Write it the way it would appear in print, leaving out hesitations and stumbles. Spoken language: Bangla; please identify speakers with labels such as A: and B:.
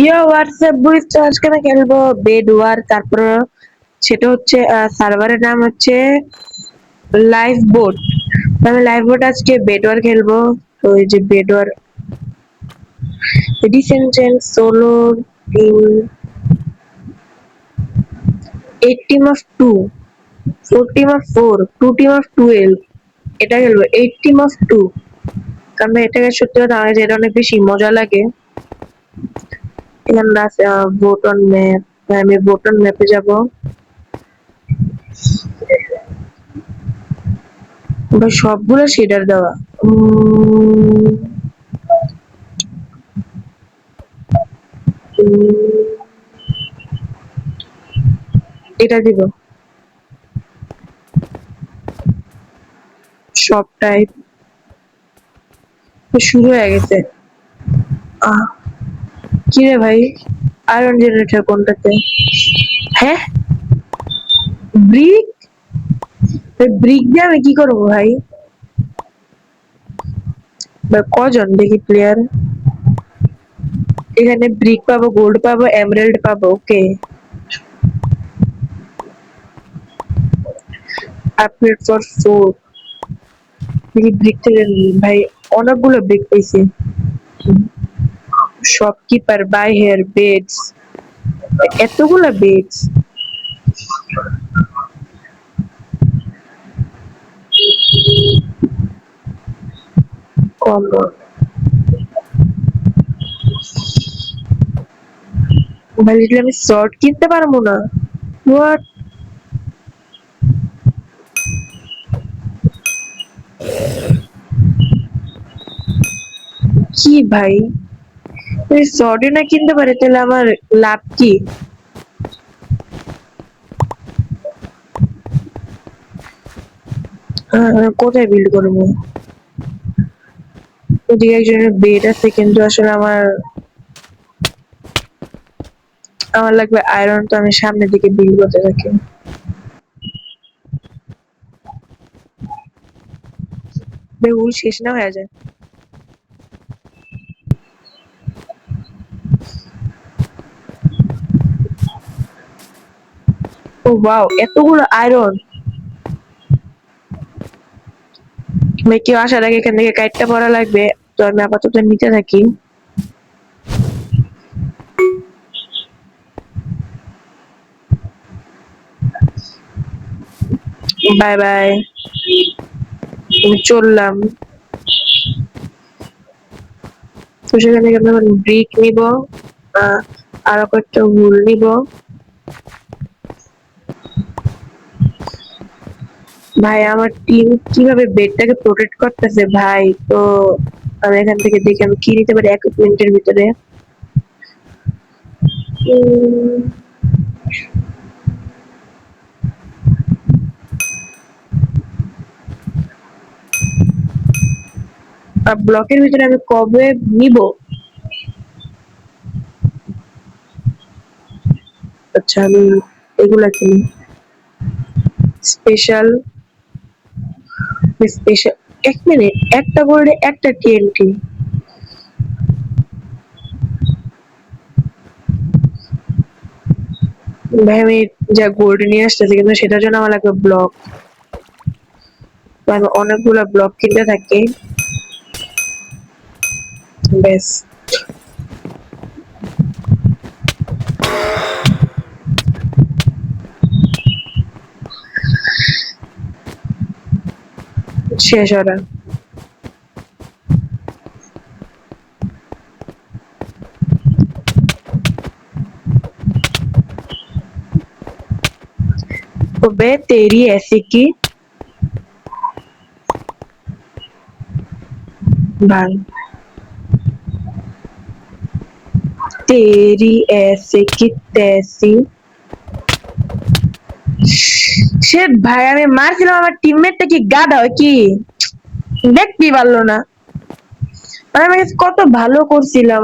A: ইয়ো হোয়াটসঅ্যাপ বুইস, তো আজকে না খেলবো বেড ওয়ার। তারপর সেটা হচ্ছে সার্ভারের নাম হচ্ছে লাইভ বোট। আমি লাইভ বোট আজকে বেড ওয়ার খেলবো। তো এই যে bed war recent solo team, 8 team of 2, 4 team of 4, 2 team of 12। এটা খেলবো 8 টিম অফ 2, কারণ এটাকে সত্যি কথা আমার যেটা অনেক বেশি মজা লাগে। এখানে আছে ভোট অন ম্যাপ। আমি ভোট অন ম্যাপে যাবো। ভাই সবগুলো শেডার দেওয়া। এটা দিব সব টাইপ। শুরু হয়ে গেছে। আহ কি রে ভাই, আয়রন জেনারেটর কোনটাতে? হ্যাঁ, ব্রিক। ব্রিক দিয়ে আমি কি করবো ভাই? বা কজন দেখি প্লেয়ার? এখানে ব্রিক পাবো, গোল্ড পাবো, এমরাল্ড পাবো। ওকে, আপগ্রেড ফর 4। দেখি ব্রিক থেকে ভাই অনেকগুলো ব্রিক পেয়েছি। শপকিপার, বাই হেয়ার, বেডস, এতগুলা বেডস। কম্বো ভাই, লিখলে আমি শর্ট কিনতে পারবো না। হোয়াট? কি ভাই, শর্টই না কিনতে পারে তাহলে আমার লাভ কি? কোথায় বিল্ড করবো? ওদিকে একজনের বেড আছে, কিন্তু আসলে আমার আমার লাগবে আয়রন। তো আমি সামনের দিকে বিল্ড করতে থাকি। বেগুল শেষ না হয়ে যায়। ও ওয়াও, এতগুলো আয়রন! কেউ আসার আগে এখান থেকে কাইটটা পড়া লাগবে। তো আমি আপাতত নিতে থাকি। বাই বাই, আমি চললাম। তো সেখান থেকে আমি ব্রিক নিব, আরো কয়েকটা হুল নিব। ভাই আমার টিম কিভাবে বেডটাকে প্রোটেক্ট করতেছে ভাই! তো আমি এখান থেকে দেখি আমি কি নিতে পারি 1 মিনিটের ভিতরে। আর ব্লকের ভিতরে আমি কবে নিব? আচ্ছা, আমি এগুলা কিনি। Special, special. 1 মিনিট, একটা গোল্ডে একটা টিএনটি। ভাই আমি যা গোল্ড নিয়ে আসতেছি, কিন্তু সেটার জন্য আমার লাগবে ব্লক। আমি অনেকগুলো ব্লক কিনতে থাকি। ব্যাস, শেষ ওরা। ओबे तेरी ऐसी की भाई, तेरी ऐसे की तैसी। শেট ভাই, আমি মারছিলাম, আমার টিমমেটটা কি গাধা কি দেখতেই পারলো না? আমি কত ভালো করছিলাম।